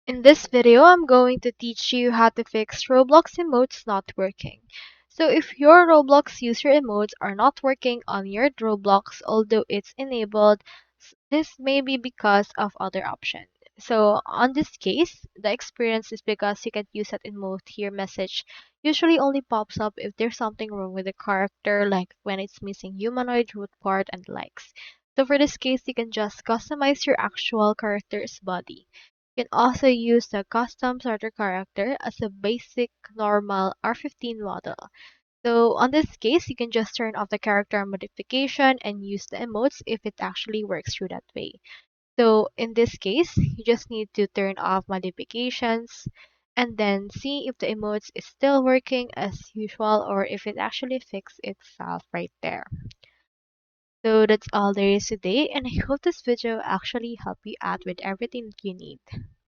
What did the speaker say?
In this video, I'm going to teach you how to fix Roblox emotes not working. So if your Roblox user emotes are not working on your Roblox, although it's enabled, this may be because of other options. So on this case, the experience is because you can use that emote here message usually only pops up if there's something wrong with the character, like when it's missing humanoid, root part, and likes. So for this case, you can just customize your actual character's body. You can also use the custom starter character as a basic normal R15 model. So on this case, you can just turn off the character modification and use the emotes if it actually works through that way. So in this case, you just need to turn off modifications and then see if the emotes is still working as usual or if it actually fixed itself right there. So that's all there is today, and I hope this video actually helped you out with everything that you need.